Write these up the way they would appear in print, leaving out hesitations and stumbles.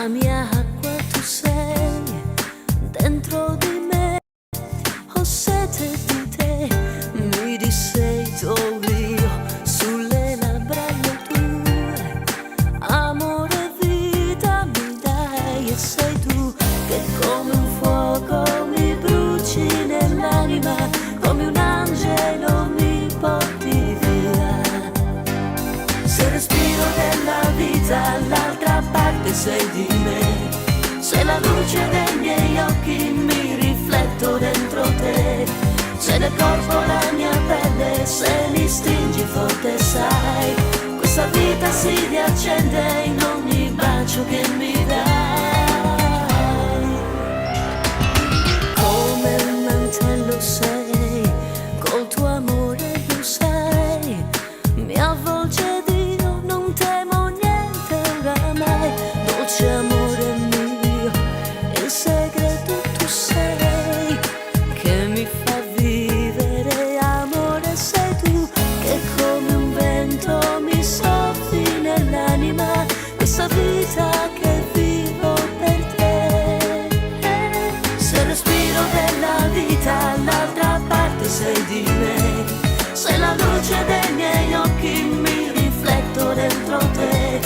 la mia acqua tu sei, dentro di me ho sete di te, mi disseto io sulle labbra tue, amore vita mi dai e sei tu che come un fuoco mi bruci nell'anima, come un angelo mi porti via. Se respiro della vita all'altra parte sei di me, se la luce dei miei occhi mi rifletto dentro te, se nel corpo la mia pelle, se mi stringi forte sai, questa vita si riaccende in ogni bacio che mi dai. Come un mantello sei, col tuo amore lo sai, mi avvolge Dio, non temo niente oramai, dolce amore mio, il segreto tu sei, che mi fa vivere, amore sei tu, che come un vento mi soffi nell'anima, questa vita che vivo per te. Se respiro della vita all'altra parte sei di me, se la luce dei miei occhi mi rifletto dentro te,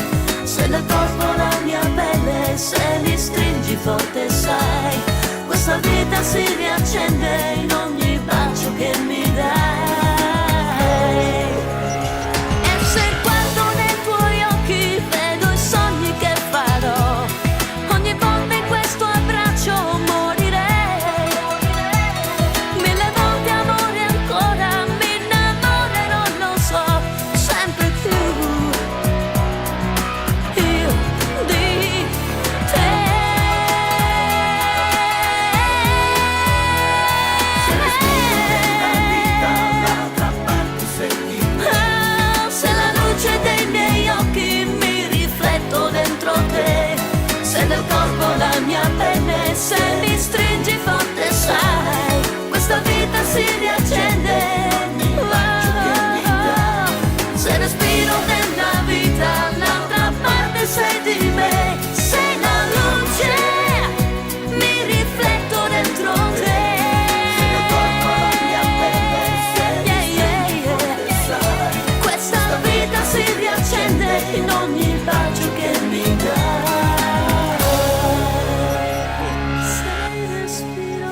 se nel corpo la mia pelle, se mi stringi forte sai, questa vita si riaccende in ogni bacio che mi dai. E se guardo nei tuoi occhi vedo i sogni che farò, ogni volta in questo abbraccio morirei, mille volte amore ancora mi innamorerò, lo so, sempre più io di te. Se la luce dei miei occhi mi rifletto dentro te, se nel corpo la mia pelle, se mi stringi forte sai, questa vita si riaccende. Se respiro della vita all'altra parte sei di me, sei la luce, mi rifletto dentro te. Questa vita si riaccende in ogni bacio che mi dai. Se respiro.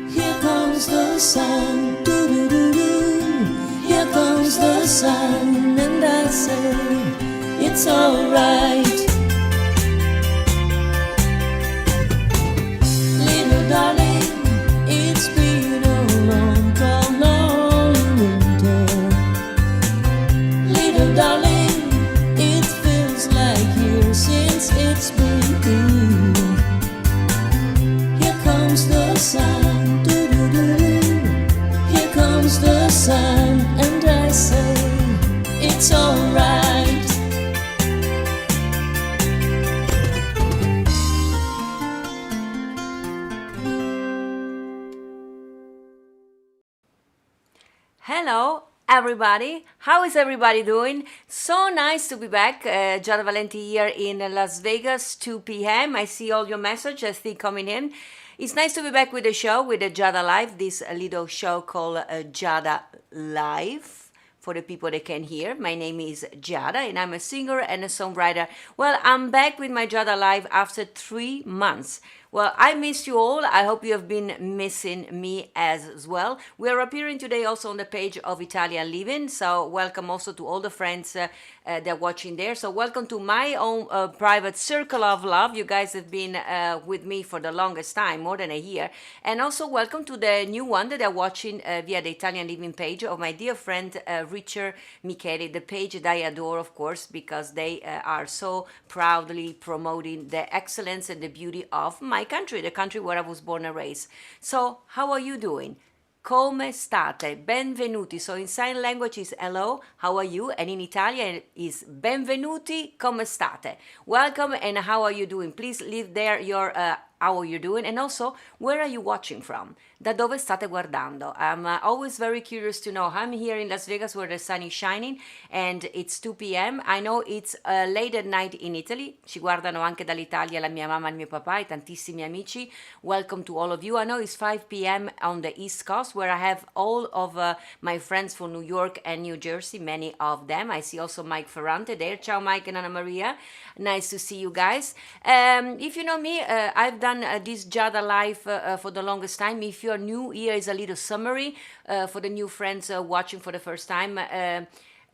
Here comes the sun, doo-doo-doo-doo. Here comes the sun, and I say it's alright. Little darling, it's been a long, cold, lonely winter. Little darling, it feels like years since it's been here. Here comes the sun, doo-doo-doo-doo. Here comes the sun, and I say it's alright. Hello everybody, how is everybody doing? So nice to be back. Giada Valenti here in Las Vegas, 2 p.m. I see all your messages still coming in. It's nice to be back with the show, with the Giada Live, this little show called Giada Live. For the people that can hear, my name is Giada and I'm a singer and a songwriter. Well, I'm back with my Giada Live after 3 months. Well, I miss you all. I hope you have been missing me as well. We are appearing today also on the page of Italian Living. So welcome also to all the friends that are watching there. So welcome to my own private circle of love. You guys have been with me for the longest time, more than a year. And also welcome to the new one that are watching via the Italian Living page of my dear friend Richard Micheli, the page that I adore, of course, because they are so proudly promoting the excellence and the beauty of my country, the country where I was born and raised. So, how are you doing? Come state? Benvenuti. So in sign language is hello, how are you? And in Italian is benvenuti, come state? Welcome and how are you doing? Please leave there your how are you doing, and also where are you watching from? Da dove state guardando? I'm always very curious to know. I'm here in Las Vegas where the sun is shining and it's 2 p.m. I know it's late at night in Italy. Ci guardano anche dall'Italia la mia mamma e il mio papà e tantissimi amici. Welcome to all of you. I know it's 5 p.m. on the East Coast where I have all of my friends from New York and New Jersey, many of them. I see also Mike Ferrante there. Ciao Mike and Anna Maria. Nice to see you guys. If you know me, I've done this Giada live for the longest time. If you're new, here is a little summary for the new friends watching for the first time.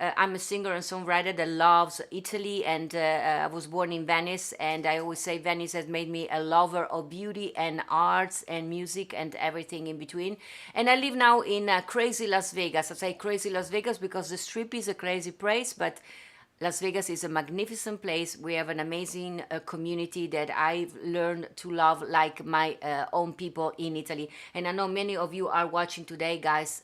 I'm a singer and songwriter that loves Italy, and I was born in Venice, and I always say Venice has made me a lover of beauty and arts and music and everything in between. And I live now in crazy Las Vegas. I say crazy Las Vegas because the Strip is a crazy place, but Las Vegas is a magnificent place. We have an amazing community that I've learned to love like my own people in Italy. And I know many of you are watching today, guys.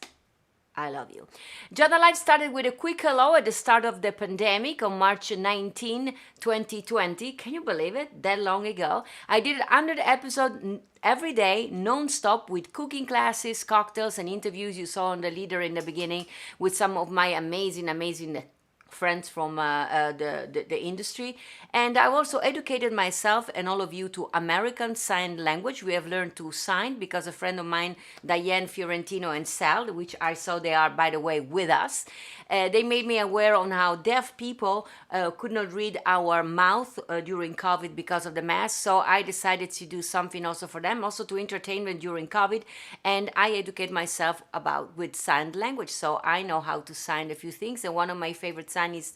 I love you. Giada Live started with a quick hello at the start of the pandemic on March 19, 2020. Can you believe it? That long ago. I did 100 episodes every day, non-stop, with cooking classes, cocktails, and interviews. You saw on the leader in the beginning with some of my amazing friends from the industry. And I also educated myself and all of you to American Sign Language. We have learned to sign because a friend of mine, Diane Fiorentino and Sal, which I saw they are, by the way, with us, they made me aware on how deaf people could not read our mouth during COVID because of the mask. So I decided to do something also for them, also to entertain them during COVID. And I educate myself about with signed language. So I know how to sign a few things. And one of my favorite signs is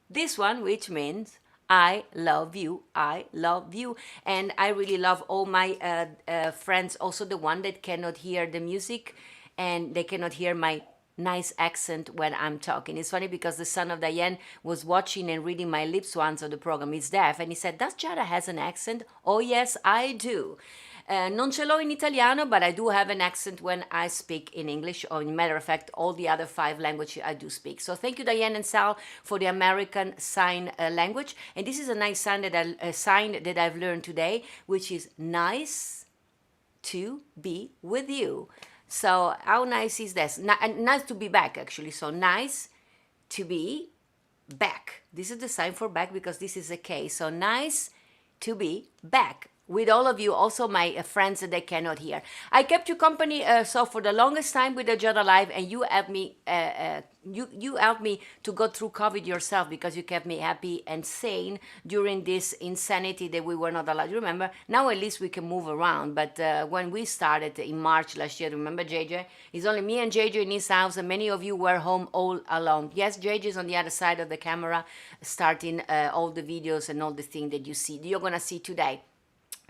this one, which means I love you, I love you. And I really love all my friends, also the one that cannot hear the music and they cannot hear my nice accent when I'm talking. It's funny because the son of Diane was watching and reading my lips once on the program. He's deaf and he said, does Giada has an accent? Oh yes, I do. Non ce l'ho in italiano, but I do have an accent when I speak in English, or in matter of fact, all the other 5 languages I do speak. So thank you, Diane and Sal, for the American Sign Language. And this is a nice sign that I've learned today, which is nice to be with you. So how nice is this? Nice to be back, actually. So nice to be back. This is the sign for back because this is a K. So nice to be back with all of you, also my friends that they cannot hear. I kept you company so for the longest time with the Giada Live, and you helped me. You helped me to go through COVID yourself because you kept me happy and sane during this insanity that we were not allowed. You remember? Now at least we can move around. But when we started in March last year, remember JJ? It's only me and JJ in his house, and many of you were home all alone. Yes, JJ is on the other side of the camera, starting all the videos and all the things that you're gonna see today.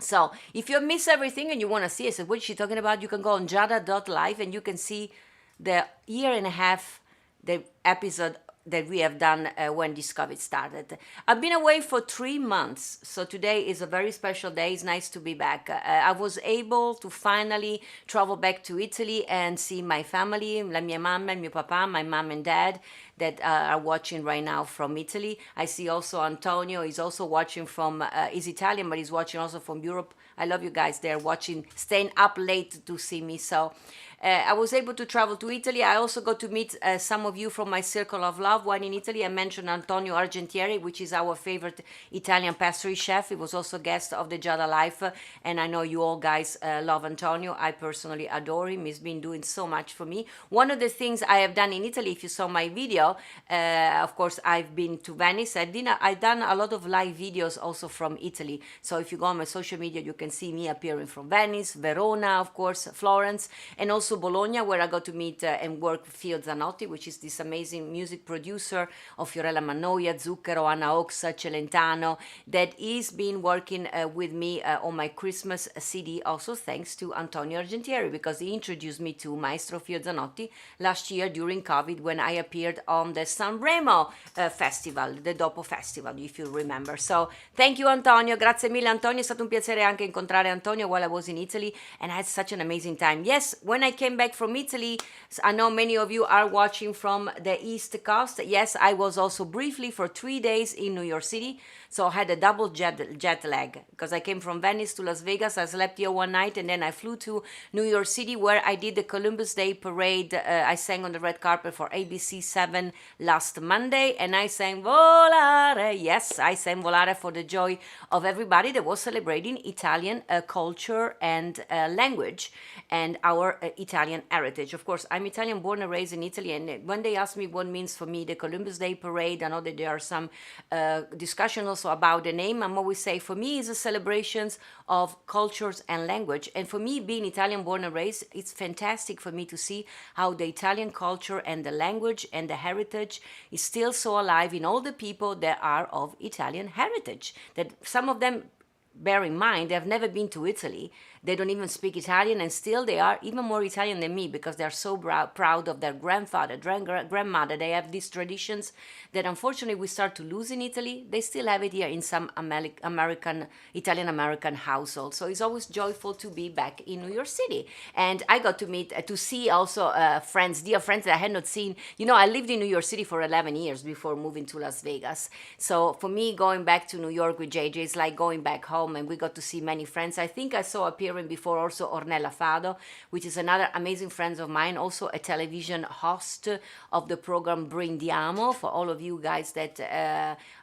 So if you miss everything and you want to see, I said, what is she talking about? You can go on giada.live and you can see the year and a half, the episode that we have done when this COVID started. I've been away for 3 months, so today is a very special day. It's nice to be back. I was able to finally travel back to Italy and see my family, la mia mamma, il mio papà, my mom and dad that are watching right now from Italy. I see also Antonio, he's also watching from, he's Italian, but he's watching also from Europe. I love you guys there watching, staying up late to see me. So I was able to travel to Italy. I also got to meet some of you from my circle of love. One in Italy, I mentioned Antonio Argentieri, which is our favorite Italian pastry chef. He was also guest of the Giada Life, and I know you all guys love Antonio. I personally adore him. He's been doing so much for me. One of the things I have done in Italy, if you saw my video, of course, I've been to Venice. I've done a lot of live videos also from Italy. So if you go on my social media, you can see me appearing from Venice, Verona, of course, Florence, and also Bologna, where I got to meet and work with Fio Zanotti, which is this amazing music producer of Fiorella Mannoia, Zucchero, Anna Oxa, Celentano, that is been working with me on my Christmas CD, also thanks to Antonio Argentieri, because he introduced me to Maestro Fio Zanotti last year during COVID when I appeared on on the Sanremo Festival, the Dopo Festival, if you remember. So thank you, Antonio. Grazie mille, Antonio. È stato un piacere anche incontrare Antonio while I was in Italy, and I had such an amazing time. Yes, when I came back from Italy, I know many of you are watching from the East Coast. Yes, I was also briefly for 3 days in New York City. So I had a double jet lag because I came from Venice to Las Vegas. I slept here one night and then I flew to New York City where I did the Columbus Day parade. I sang on the red carpet for ABC 7 last Monday and I sang Volare. Yes, I sang Volare for the joy of everybody that was celebrating Italian culture and language and our Italian heritage. Of course, I'm Italian, born and raised in Italy, and when they ask me what means for me the Columbus Day parade, I know that there are some discussion also about the name. I'm always say for me it's a celebrations of cultures and language, and for me being Italian born and raised, it's fantastic for me to see how the Italian culture and the language and the heritage is still so alive in all the people that are of Italian heritage, that some of them, bear in mind, they have never been to Italy. They don't even speak Italian, and still they are even more Italian than me because they're so proud of their grandfather, grandmother. They have these traditions that unfortunately we start to lose in Italy. They still have it here in some Italian-American households. So it's always joyful to be back in New York City. And I got to see also friends, dear friends that I had not seen. You know, I lived in New York City for 11 years before moving to Las Vegas. So for me, going back to New York with JJ is like going back home, and we got to see many friends. I think I saw appearing before also Ornella Fado, which is another amazing friend of mine, also a television host of the program Brindiamo. For all of you guys that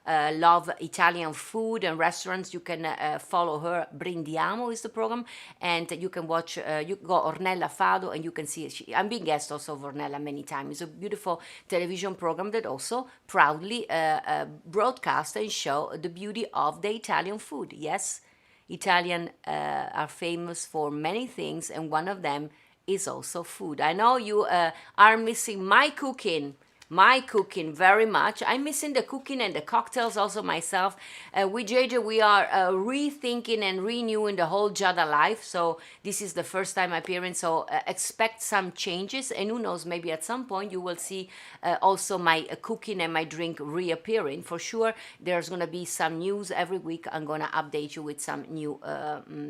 love Italian food and restaurants, you can follow her. Brindiamo is the program, and you can watch, you go Ornella Fado and you can see, I'm being guest also of Ornella many times. It's a beautiful television program that also proudly broadcast and show the beauty of the Italian food. Yes, Italian are famous for many things, and one of them is also food. I know you are missing my cooking very much. I'm missing the cooking and the cocktails also myself. With JJ, we are rethinking and renewing the whole Giada life. So this is the first time appearing. So expect some changes, and who knows, maybe at some point you will see also my cooking and my drink reappearing. For sure, there's going to be some news every week. I'm going to update you with some new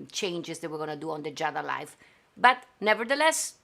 changes that we're going to do on the Giada life. But nevertheless,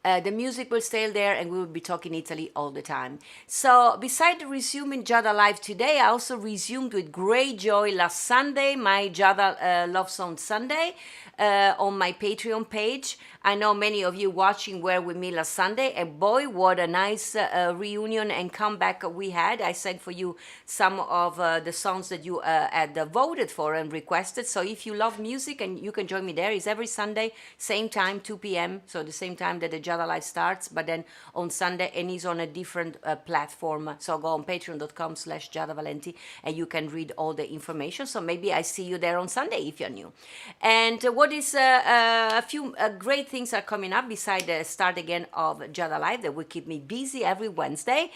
the music will stay there, and we will be talking Italy all the time. So, beside resuming Giada Live today, I also resumed with great joy last Sunday, my Giada Love Song Sunday, on my Patreon page. I know many of you watching were with me last Sunday, and boy, what a nice reunion and comeback we had. I sang for you some of the songs that you had voted for and requested. So if you love music, and you can join me there, it's every Sunday, same time, 2 p.m., so the same time that the Giada Live starts, but then on Sunday, and it's on a different platform. So go on patreon.com/Giada Valenti, and you can read all the information. So maybe I see you there on Sunday if you're new. And what is a few great things are coming up beside the start again of Giada Live that will keep me busy every Wednesday.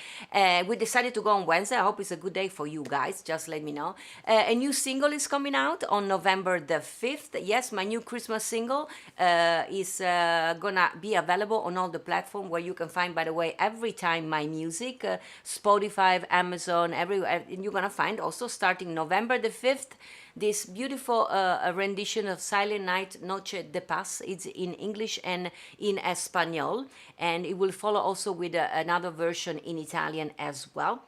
We decided to go on Wednesday. I hope it's a good day for you guys. Just let me know. A new single is coming out on November the 5th. Yes, my new Christmas single is gonna be available on all the platforms where you can find, by the way, every time my music, Spotify, Amazon, everywhere. And you're gonna find also starting November the 5th this beautiful rendition of Silent Night, Noche de Paz. It's in English and in Espanol, and it will follow also with another version in Italian as well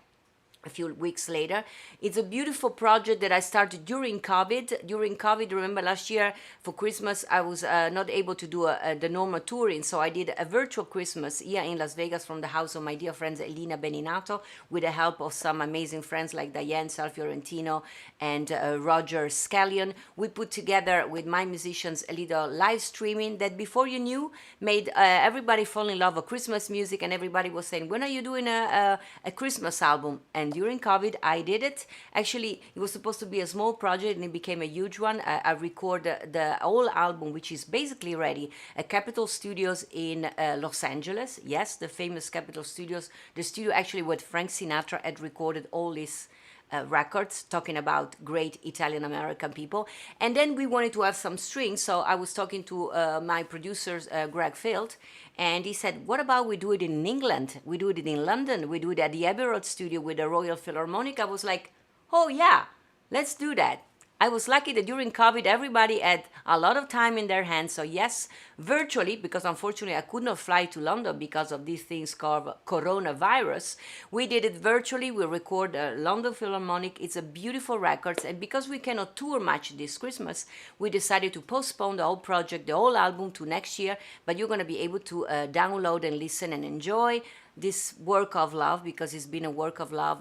a few weeks later. It's a beautiful project that I started during COVID. Remember last year for Christmas, I was not able to do the normal touring, so I did a virtual Christmas here in Las Vegas from the house of my dear friends Elina Beninato, with the help of some amazing friends like Diane Sal Fiorentino and Roger Scallion. We put together with my musicians a little live streaming that, before you knew, made everybody fall in love with Christmas music, and everybody was saying, when are you doing a Christmas album? And during COVID, I did it. Actually, it was supposed to be a small project, and it became a huge one. I recorded the whole album, which is basically ready, at Capitol Studios in Los Angeles. Yes, the famous Capitol Studios, the studio actually where Frank Sinatra had recorded all his records talking about great Italian American people. And then we wanted to have some strings, so I was talking to my producers, Greg Field, and he said, what about we do it in England? We do it in London. We do it at the Abbey Road studio with the Royal Philharmonic. I was like, oh yeah, let's do that. I was lucky that during COVID, everybody had a lot of time in their hands. So yes, virtually, because unfortunately I could not fly to London because of these things called coronavirus. We did it virtually. We record London Philharmonic. It's a beautiful record. And because we cannot tour much this Christmas, we decided to postpone the whole project, the whole album to next year. But you're going to be able to download and listen and enjoy this work of love, because it's been a work of love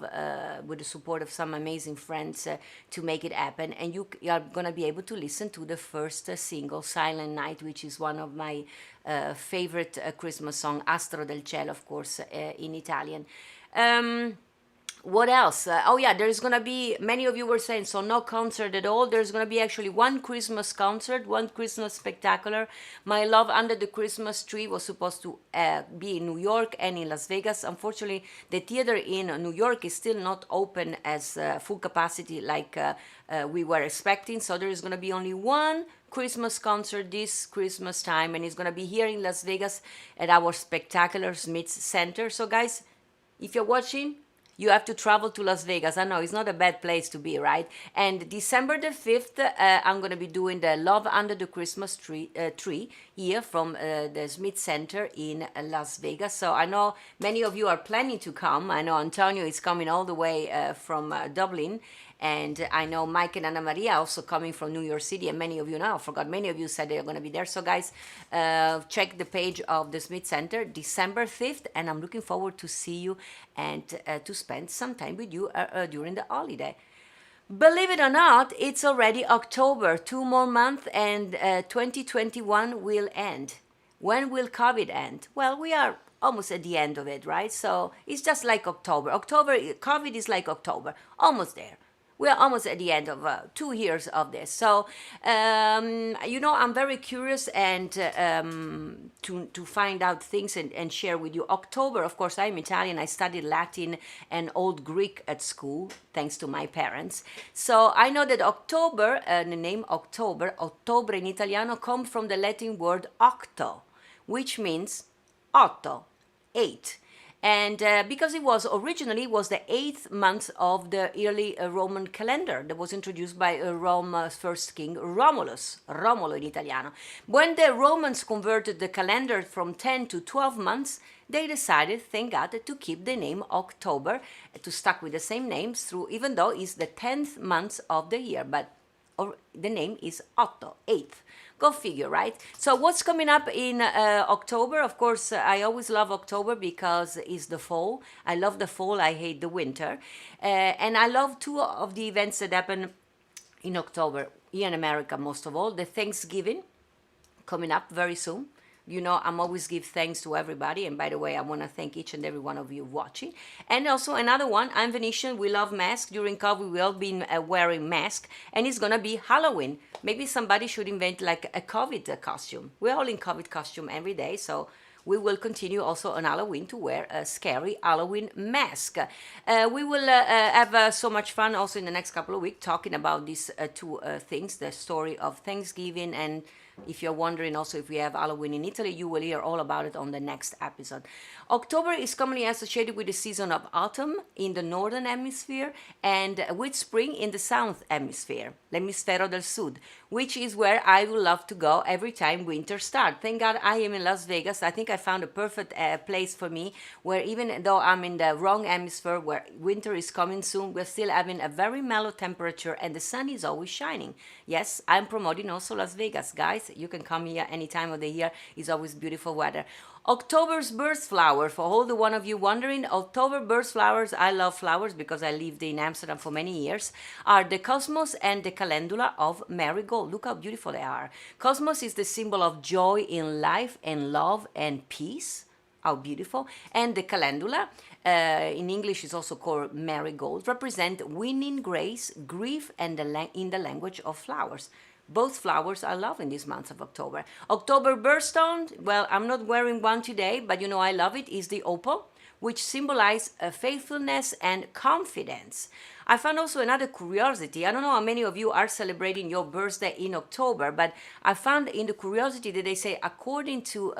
with the support of some amazing friends to make it happen. And you are going to be able to listen to the first single, Silent Night, which is one of my favorite Christmas song, Astro del Cielo, of course, in Italian. What else? Oh yeah, there's gonna be, many of you were saying, so no concert at all. There's gonna be actually one Christmas concert, one Christmas spectacular. My Love Under the Christmas Tree was supposed to be in New York and in Las Vegas. Unfortunately, the theater in New York is still not open as full capacity like we were expecting. So there is gonna be only one Christmas concert this Christmas time, and it's gonna be here in Las Vegas at our spectacular Smith Center. So guys, if you're watching, you have to travel to Las Vegas. I know it's not a bad place to be, right? And December the 5th, I'm going to be doing the Love Under the Christmas tree here from the Smith Center in Las Vegas. So I know many of you are planning to come. I know Antonio is coming all the way from Dublin. And I know Mike and Anna Maria also coming from New York City, and many of you know, I forgot, many of you said they're going to be there. So guys, check the page of the Smith Center, December 5th, and I'm looking forward to see you and to spend some time with you during the holiday. Believe it or not, it's already October, 2 more months, and 2021 will end. When will COVID end? Well, we are almost at the end of it, right? So it's just like October. COVID is like October, almost there. We are almost at the end of 2 years of this. So, I'm very curious and to find out things and share with you. October, of course, I'm Italian. I studied Latin and Old Greek at school, thanks to my parents. So I know that October, the name October, Ottobre in Italiano, comes from the Latin word octo, which means otto, 8. And because it was the 8th month of the early Roman calendar that was introduced by Rome's first king, Romulus, Romolo in Italiano. When the Romans converted the calendar from 10 to 12 months, they decided, thank God, to keep the name October, to stuck with the same names through, even though it's the 10th month of the year, but the name is Otto, 8th. Go figure, right? So what's coming up in October? Of course, I always love October because it's the fall. I love the fall. I hate the winter. And I love two of the events that happen in October, here in America most of all. The Thanksgiving, coming up very soon. You know, I'm always give thanks to everybody. And by the way, I want to thank each and every one of you watching. And also another one, I'm Venetian. We love masks. During COVID, we all been wearing masks. And it's going to be Halloween. Maybe somebody should invent like a COVID costume. We're all in COVID costume every day. So we will continue also on Halloween to wear a scary Halloween mask. We will have so much fun also in the next couple of weeks talking about these two things, the story of Thanksgiving, and if you're wondering also if we have Halloween in Italy, you will hear all about it on the next episode. October is commonly associated with the season of autumn in the northern hemisphere and with spring in the south hemisphere, l'emisfero del sud, which is where I would love to go every time winter starts. Thank God I am in Las Vegas. I think I found a perfect place for me where even though I'm in the wrong hemisphere where winter is coming soon, we're still having a very mellow temperature and the sun is always shining. Yes, I'm promoting also Las Vegas, guys. You can come here any time of the year. It's always beautiful weather. October's birth flower, for all the one of you wondering, October birth flowers, I love flowers because I lived in Amsterdam for many years, are the cosmos and the calendula of marigold. Look how beautiful they are. Cosmos is the symbol of joy in life and love and peace. How beautiful. And the calendula, in English is also called marigold, represent winning grace, grief, and in the language of flowers. Both flowers I love in this month of October. October birthstone, well, I'm not wearing one today, but you know I love it, is the opal, which symbolizes faithfulness and confidence. I found also another curiosity. I don't know how many of you are celebrating your birthday in October, but I found in the curiosity that they say, according to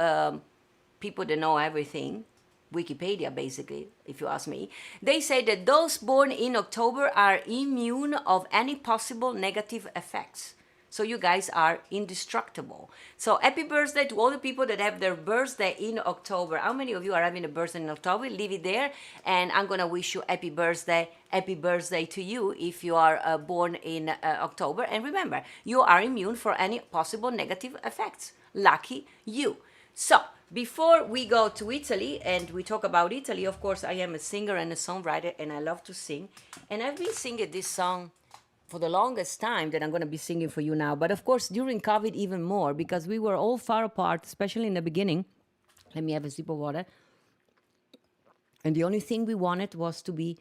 people that know everything, Wikipedia basically, if you ask me, they say that those born in October are immune of any possible negative effects. So you guys are indestructible. So happy birthday to all the people that have their birthday in October. How many of you are having a birthday in October? Leave it there, and I'm gonna wish you happy birthday to you if you are born in October. And remember, you are immune for any possible negative effects. Lucky you. So before we go to Italy and we talk about Italy, of course, I am a singer and a songwriter, and I love to sing. And I've been singing this song for the longest time that I'm going to be singing for you now. But of course, during COVID, even more, because we were all far apart, especially in the beginning. Let me have a sip of water. And the only thing we wanted was to be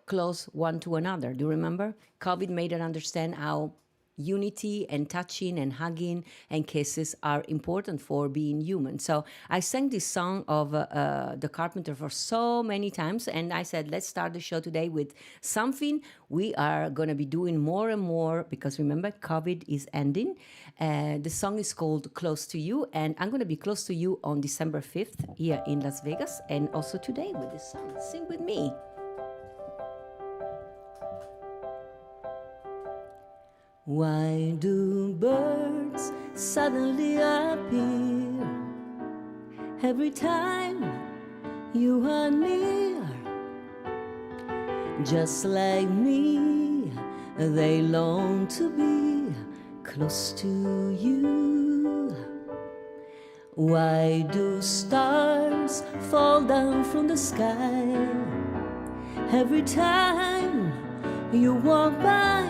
close one to another. Do you remember? COVID made us understand how unity and touching and hugging and kisses are important for being human. So I sang this song of The Carpenter for so many times, and I said, let's start the show today with something we are going to be doing more and more, because remember, COVID is ending. The song is called Close to You, and I'm going to be close to you on December 5th here in Las Vegas, and also today with this song. Sing with me. Why do birds suddenly appear every time you are near? Just like me, they long to be close to you. Why do stars fall down from the sky every time you walk by?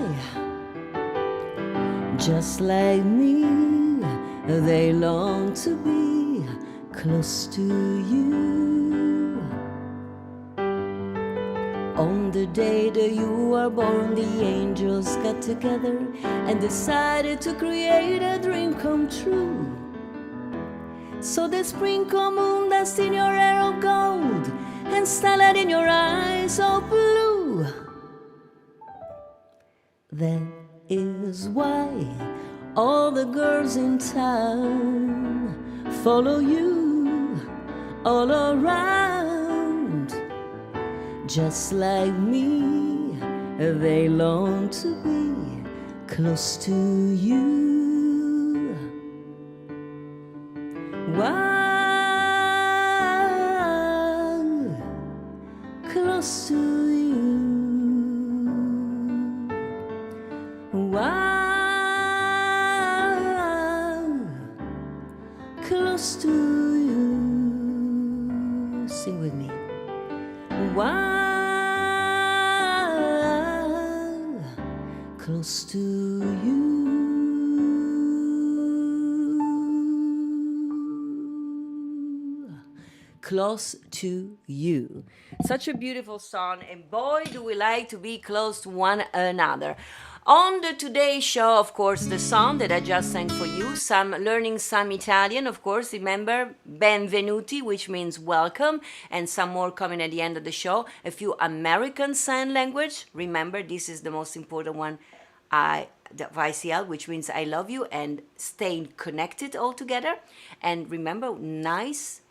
Just like me, they long to be close to you. On the day that you were born, the angels got together and decided to create a dream come true. So they sprinkle moon dust in your hair of gold and starlight in your eyes of blue. That is why all the girls in town follow you all around. Just like me, they long to be close to you. Wow, close to you. Wow, close to you. Sing with me. Wow, close to you. Close to you. Such a beautiful song, and boy, do we like to be close to one another. On the Today Show, of course, the song that I just sang for you, learning some Italian, of course, remember, benvenuti, which means welcome, and some more coming at the end of the show. A few American Sign Language, remember, this is the most important one, the ICL, which means I love you, and staying connected all together. And remember, nice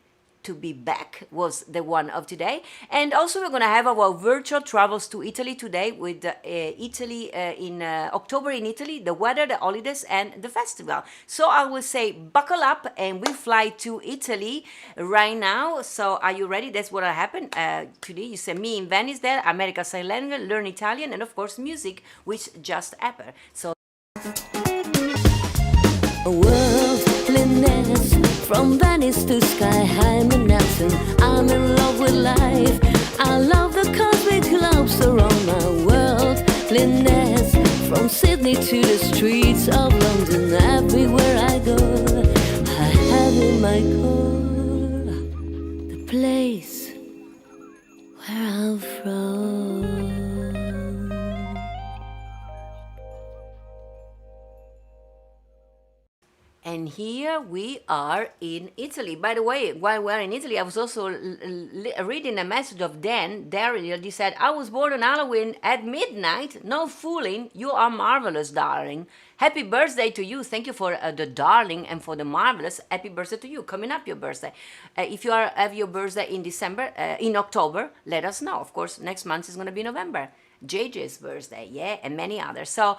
to be back was the one of today. And also we're going to have our virtual travels to Italy today with Italy in October in Italy, the weather, the holidays, and the festival. So I will say buckle up and we fly to Italy right now. So are you ready? That's what will happen today. You say me in Venice there, America Sign Language, learn Italian, and of course music, which just happened. So worldliness from Venice to sky high Manhattan. I'm in love with life. I love the cosmic globes around my worldliness. From Sydney to the streets of London, everywhere I go, I have in my core the place where I'm from. And here we are in Italy. By the way, while we're in Italy, I was also reading a message of Daryl. He said, I was born on Halloween at midnight. No fooling. You are marvelous, darling. Happy birthday to you. Thank you for the darling and for the marvelous. Happy birthday to you. Coming up your birthday. If you have your birthday in in October, let us know. Of course, next month is going to be November. JJ's birthday, yeah, and many others. So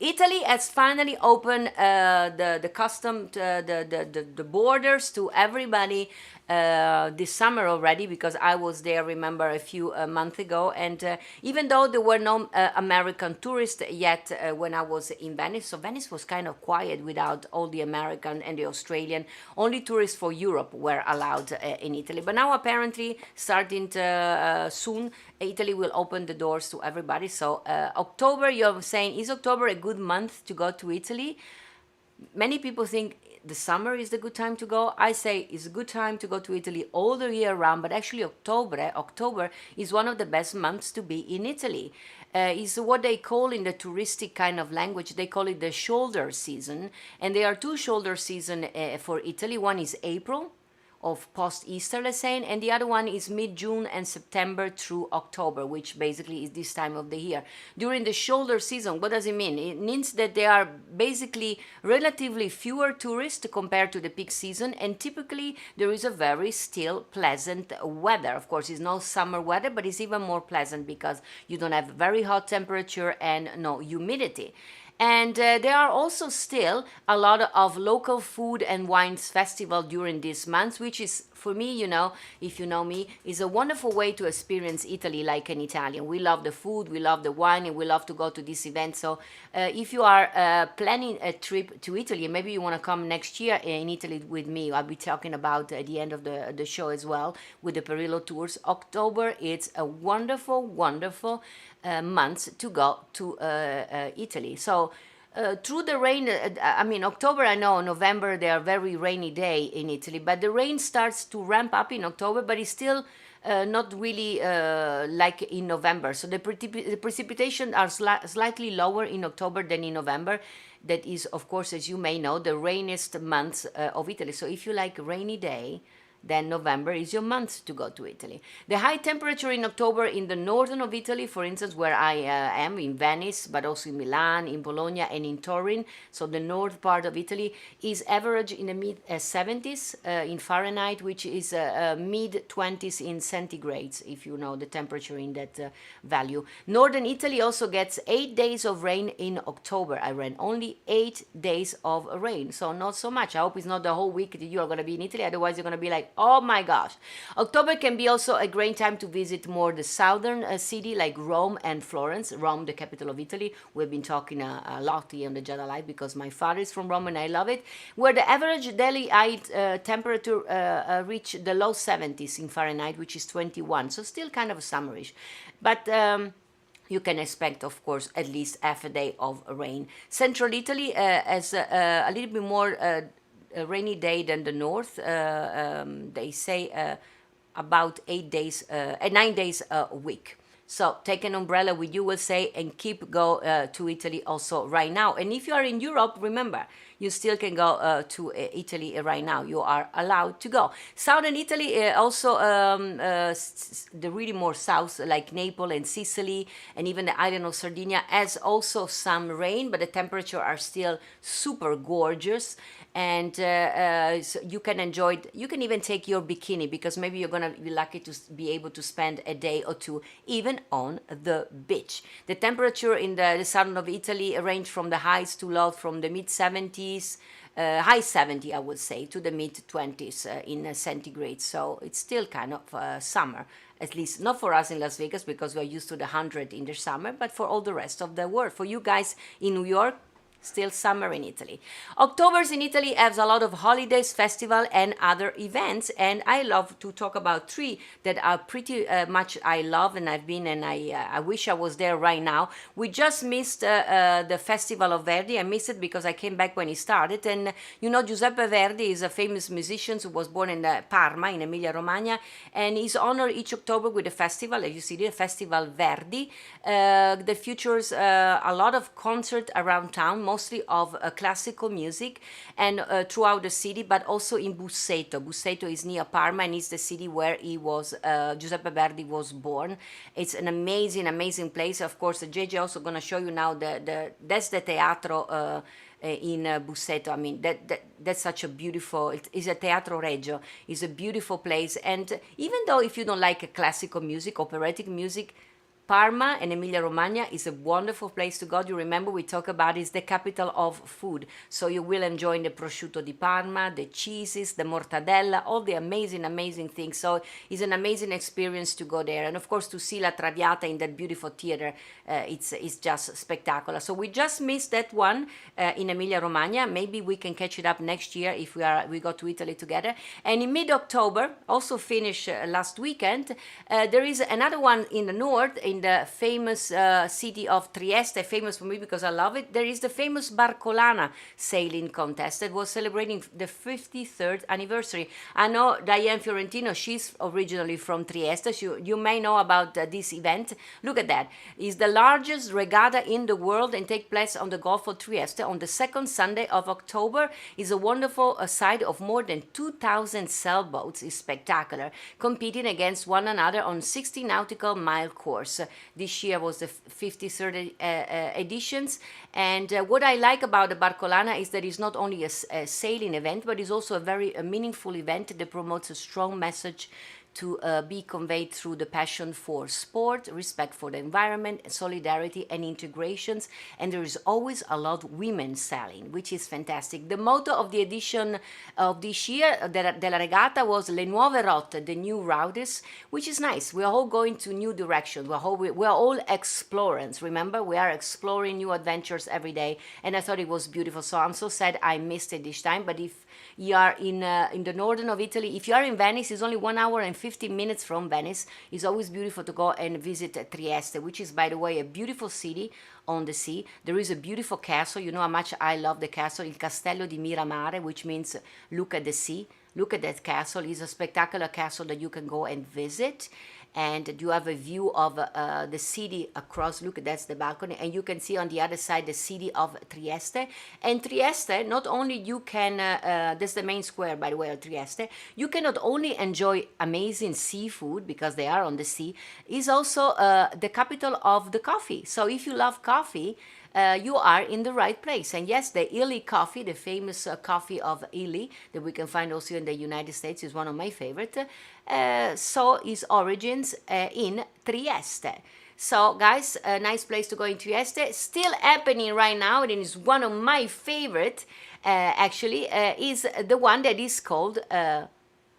Italy has finally opened the custom, the borders to everybody this summer already, because I was there, remember, a few months ago. And even though there were no American tourists yet when I was in Venice, so Venice was kind of quiet without all the American and the Australian. Only tourists for Europe were allowed in Italy. But now apparently, starting soon, Italy will open the doors to everybody. So October, you're saying, is October a good month to go to Italy? Many people think the summer is the good time to go. I say it's a good time to go to Italy all the year round, but actually October is one of the best months to be in Italy. Is what they call, in the touristic kind of language, they call it the shoulder season. And there are two shoulder seasons for Italy. One is April, of post-Easter, let's say, and the other one is mid-June and September through October, which basically is this time of the year. During the shoulder season, what does it mean? It means that there are basically relatively fewer tourists compared to the peak season, and typically there is a very still pleasant weather. Of course, it's no summer weather, but it's even more pleasant because you don't have very hot temperature and no humidity. And there are also still a lot of local food and wines festival during these months, which is, for me, you know, if you know me, is a wonderful way to experience Italy like an Italian. We love the food, we love the wine, and we love to go to this event. So if you are planning a trip to Italy, maybe you want to come next year in Italy with me, I'll be talking about at the end of the show as well with the Perillo Tours. October, it's a wonderful, wonderful month to go to Italy. So through the rain, I mean, October, I know, November, they are very rainy day in Italy, but the rain starts to ramp up in October, but it's still not really like in November. So the precipitation are slightly lower in October than in November. That is, of course, as you may know, the rainiest months of Italy. So if you like rainy day, then November is your month to go to Italy. The high temperature in October in the northern of Italy, for instance, where I am, in Venice, but also in Milan, in Bologna, and in Turin, so the north part of Italy, is average in the mid 70s in Fahrenheit, which is mid 20s in centigrades, if you know the temperature in that value. Northern Italy also gets 8 days of rain in October. I read only 8 days of rain, so not so much. I hope it's not the whole week that you are going to be in Italy, otherwise you're going to be like, oh my gosh. October can be also a great time to visit more the southern city like Rome and Florence. Rome, the capital of Italy. We've been talking a lot here on the Giada Life because my father is from Rome and I love it. Where the average daily temperature reach the low 70s in Fahrenheit, which is 21. So still kind of summerish. But you can expect, of course, at least half a day of rain. Central Italy has a little bit more a rainy day than the north. They say about 9 days a week. So take an umbrella with you, will say, and keep go to Italy also right now. And if you are in Europe, remember, you still can go to Italy right now. You are allowed to go. Southern Italy, also the really more south, like Naples and Sicily, and even the island of Sardinia, has also some rain, but the temperature are still super gorgeous. And so you can enjoy it. You can even take your bikini, because maybe you're going to be lucky to be able to spend a day or two even on the beach. The temperature in the southern of Italy range from the highs to lows from the mid 70s, high 70, I would say, to the mid 20s in centigrade. So it's still kind of summer, at least not for us in Las Vegas because we're used to the 100 in the summer, but for all the rest of the world. For you guys in New York, still summer in Italy. October's in Italy has a lot of holidays, festival, and other events, and I love to talk about three that are pretty much I love, and I've been, and I wish I was there right now. We just missed the Festival of Verdi. I missed it because I came back when it started, and you know Giuseppe Verdi is a famous musician who was born in Parma, in Emilia-Romagna, and he's honored each October with a festival, as you see the Festival Verdi. That features a lot of concerts around town, mostly of classical music and throughout the city, but also in Busseto. Busseto is near Parma and is the city where Giuseppe Verdi was born. It's an amazing, amazing place. Of course, JJ also going to show you now that's the teatro in Busseto. I mean, that's such a beautiful, it is a Teatro Regio, it's a beautiful place. And even though if you don't like classical music, operatic music, Parma and Emilia-Romagna is a wonderful place to go. You remember we talked about it's the capital of food. So you will enjoy the prosciutto di Parma, the cheeses, the mortadella, all the amazing, amazing things. So it's an amazing experience to go there. And of course to see La Traviata in that beautiful theater, it's just spectacular. So we just missed that one in Emilia-Romagna. Maybe we can catch it up next year if we go to Italy together. And in mid-October, also finished last weekend, there is another one in the north, in the famous city of Trieste, famous for me because I love it. There is the famous Barcolana sailing contest that was celebrating the 53rd anniversary. I know Diane Fiorentino, she's originally from Trieste, so you may know about this event. Look at that. It's the largest regatta in the world and take place on the Gulf of Trieste on the second Sunday of October. It's a wonderful sight of more than 2,000 sailboats. It's spectacular, competing against one another on 60 nautical mile course. This year was the 53rd editions, and what I like about the Barcolana is that it's not only a sailing event, but it's also a very meaningful event that promotes a strong message to be conveyed through the passion for sport, respect for the environment, solidarity and integrations. And there is always a lot of women sailing, which is fantastic. The motto of the edition of this year, della regata, was Le nuove rotte, the new routes, which is nice. We are all going to new directions. We are all explorers. Remember, we are exploring new adventures every day. And I thought it was beautiful. So I'm so sad I missed it this time. But if you are in the northern of Italy, if you are in Venice, it's only 1 hour and 15 minutes from Venice. It's always beautiful to go and visit Trieste, which is, by the way, a beautiful city on the sea. There is a beautiful castle. You know how much I love the castle, Il Castello di Miramare, which means look at the sea. Look at that castle. It's a spectacular castle that you can go and visit. And you have a view of the city across. Look, that's the balcony. And you can see on the other side the city of Trieste. And Trieste, not only you can, that's the main square, by the way, of Trieste. You can not only enjoy amazing seafood, because they are on the sea, is also the capital of the coffee. So if you love coffee, you are in the right place. And yes, the Illy coffee, the famous coffee of Illy, that we can find also in the United States, is one of my favorite. So its origins in Trieste. So guys, a nice place to go in Trieste. Still happening right now, and it is one of my favorite, actually, is the one that is called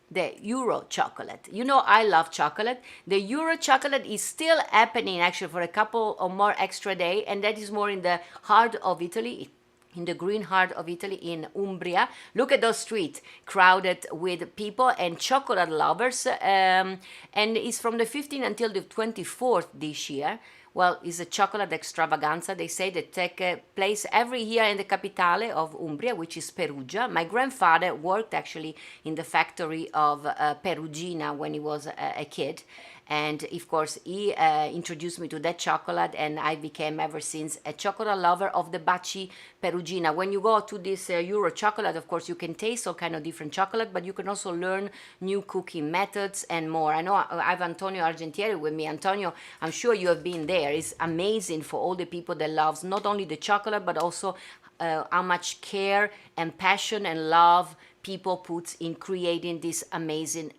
the Euro chocolate. You know I love chocolate. The Euro chocolate is still happening actually for a couple or more extra day, and that is more in the heart of Italy, in the green heart of Italy, in Umbria. Look at those streets crowded with people and chocolate lovers, and it's from the 15th until the 24th this year. Well, it's a chocolate extravaganza, they say, that take place every year in the capitale of Umbria, which is Perugia. My grandfather worked actually in the factory of Perugina when he was a kid. And of course, he introduced me to that chocolate, and I became ever since a chocolate lover of the Baci Perugina. When you go to this Euro chocolate, of course, you can taste all kind of different chocolate, but you can also learn new cooking methods and more. I know I have Antonio Argentieri with me. Antonio, I'm sure you have been there. It's amazing for all the people that loves not only the chocolate, but also how much care and passion and love people put in creating this amazing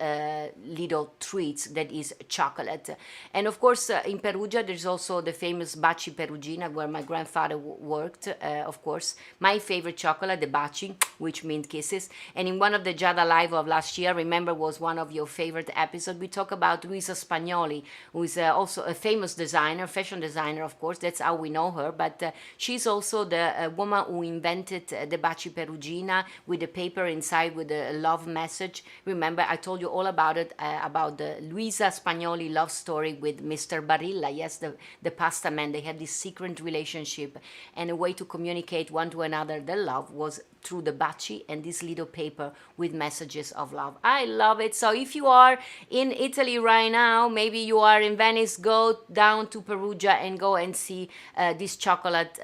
little treats that is chocolate. And of course, in Perugia, there's also the famous Baci Perugina, where my grandfather worked, of course. My favorite chocolate, the Baci, which means kisses. And in one of the Giada Live of last year, remember, was one of your favorite episodes, we talk about Luisa Spagnoli, who is also a famous designer, fashion designer, of course. That's how we know her. But she's also the woman who invented the Baci Perugina with the paper inside with a love message. Remember, I told you all about it, about the Luisa Spagnoli love story with Mr. Barilla. Yes, the pasta man. They had this secret relationship, and a way to communicate one to another their love was through the baci and this little paper with messages of love. I love it. So if you are in Italy right now, maybe you are in Venice, go down to Perugia and go and see this chocolate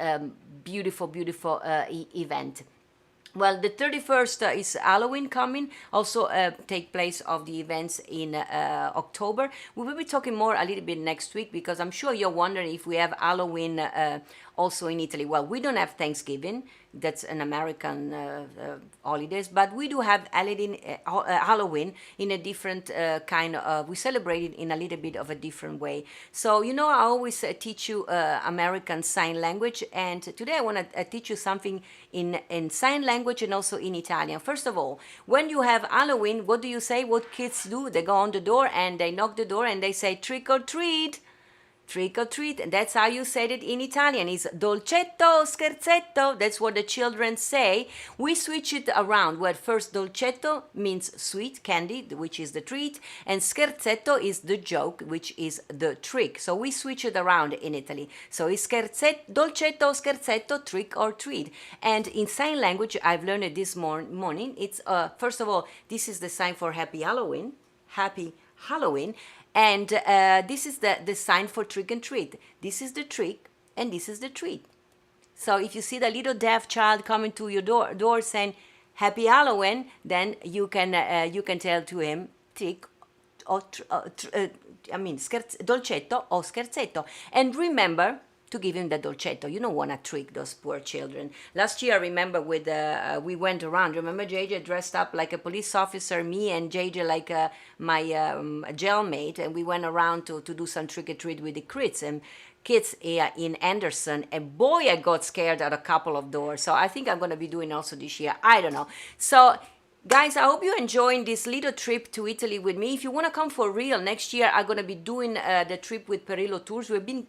beautiful, beautiful event. Well, the 31st is Halloween coming, also take place of the events in October. We will be talking more a little bit next week because I'm sure you're wondering if we have Halloween also in Italy. Well, we don't have Thanksgiving. That's an American holidays, but we do have Halloween in a different kind of, we celebrate it in a little bit of a different way. So, you know, I always teach you American Sign Language, and today I want to teach you something in sign language and also in Italian. First of all, when you have Halloween, what do you say? What kids do? They go on the door and they knock the door and they say trick or treat. Trick or treat, and that's how you said it in Italian. It's dolcetto, scherzetto. That's what the children say. We switch it around, where first dolcetto means sweet candy, which is the treat, and scherzetto is the joke, which is the trick. So we switch it around in Italy. So it's dolcetto, scherzetto, trick or treat. And in sign language, I've learned it this morning. It's first of all, this is the sign for Happy Halloween. Happy Halloween. And this is the sign for trick and treat. This is the trick and this is the treat. So if you see the little deaf child coming to your door saying Happy Halloween, then you can tell to him trick or dolcetto or scherzetto. And remember to give him the dolcetto. You don't want to trick those poor children. Last year, I remember we went around. Remember JJ dressed up like a police officer, me and JJ like my jailmate, and we went around to do some trick or treat with the kids in Anderson, and boy, I got scared at a couple of doors. So I think I'm going to be doing also this year. I don't know. So guys, I hope you're enjoying this little trip to Italy with me. If you want to come for real, next year I'm going to be doing the trip with Perillo Tours. We've been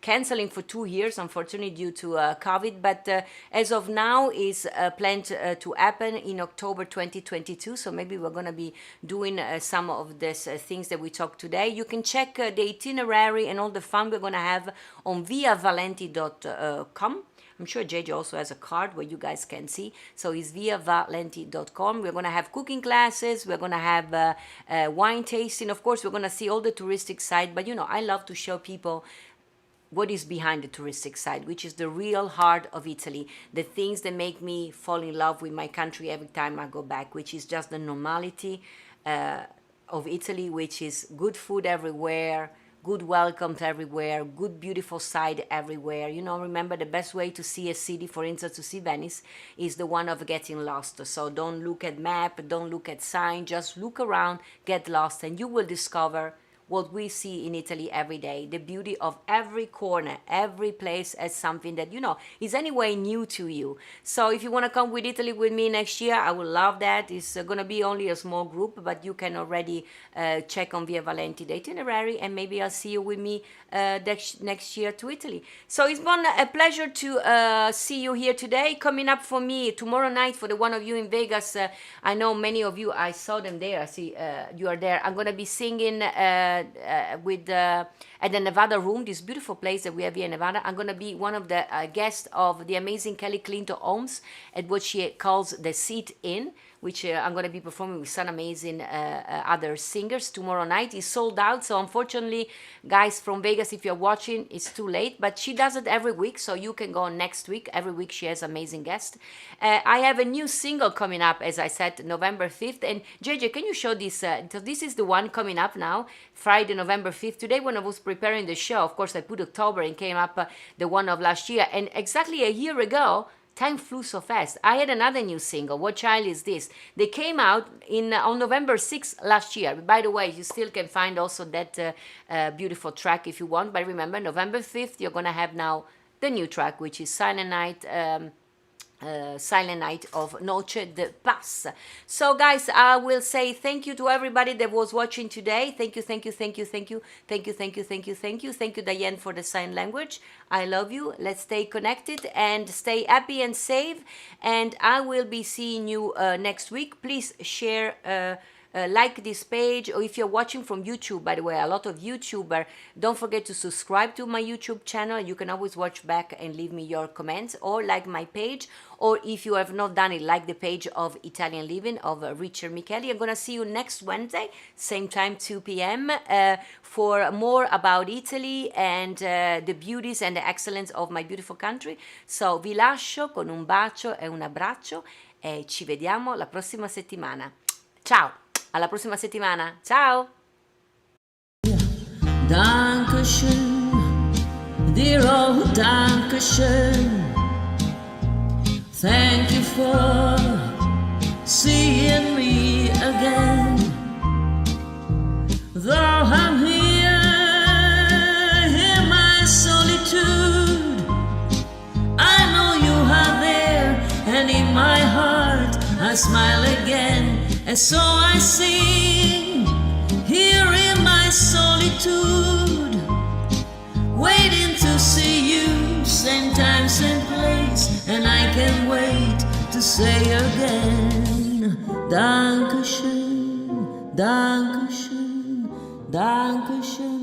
canceling for 2 years, unfortunately, due to COVID. But as of now, is planned to happen in October 2022. So maybe we're going to be doing some of these things that we talked today. You can check the itinerary and all the fun we're going to have on viavalenti.com. I'm sure JJ also has a card where you guys can see. So it's viavalenti.com. We're going to have cooking classes. We're going to have wine tasting. Of course, we're going to see all the touristic side. But, you know, I love to show people what is behind the touristic side, which is the real heart of Italy, the things that make me fall in love with my country every time I go back, which is just the normality of Italy, which is good food everywhere, good welcomes everywhere, good beautiful side everywhere. You know, remember the best way to see a city, for instance, to see Venice, is the one of getting lost. So don't look at map, don't look at sign, just look around, get lost, and you will discover what we see in Italy every day, the beauty of every corner, every place as something that, you know, is anyway new to you. So if you want to come with Italy with me next year, I would love that. It's going to be only a small group, but you can already check on Via Valenti the itinerary, and maybe I'll see you with me next year to Italy. So it's been a pleasure to see you here today. Coming up for me tomorrow night, for the one of you in Vegas, I know many of you, I saw them there, I see you are there. I'm going to be singing at the Nevada Room, this beautiful place that we have here in Nevada. I'm going to be one of the guests of the amazing Kelly Clinton Holmes at what she calls the Seat In, which I'm going to be performing with some amazing other singers tomorrow night. It's sold out, so unfortunately, guys from Vegas, if you're watching, it's too late. But she does it every week, so you can go next week. Every week she has amazing guests. I have a new single coming up, as I said, November 5th. And JJ, can you show this? So this is the one coming up now, Friday, November 5th. Today, when I was preparing the show, of course, I put October and came up the one of last year. And exactly a year ago, time flew so fast. I had another new single, What Child Is This? They came out on November 6th last year. By the way, you still can find also that beautiful track if you want. But remember, November 5th, you're going to have now the new track, which is Silent Night of Noche de Paz. So guys, I will say thank you to everybody that was watching today. Thank you, thank you, thank you, thank you, thank you, thank you, thank you, thank you, thank you, Diane, for the sign language. I love you. Let's stay connected and stay happy and safe, and I will be seeing you next week. Please share like this page, or if you're watching from YouTube, by the way, a lot of YouTuber, don't forget to subscribe to my YouTube channel. You can always watch back and leave me your comments, or like my page, or if you have not done it, like the page of Italian Living of Richard Micheli. I'm gonna see you next Wednesday, same time, 2 p.m. For more about Italy and the beauties and the excellence of my beautiful country. So vi lascio con un bacio e un abbraccio e ci vediamo la prossima settimana. Ciao, alla prossima settimana. Ciao! Dankeschön, dear old Dankeschön. Thank you for seeing me again. Though I'm here in my solitude, I know you are there, and in my heart I smile again. And so I sing here in my solitude, waiting to see you, same time, same place, and I can't wait to say again, Dankeschön, Dankeschön, Dankeschön.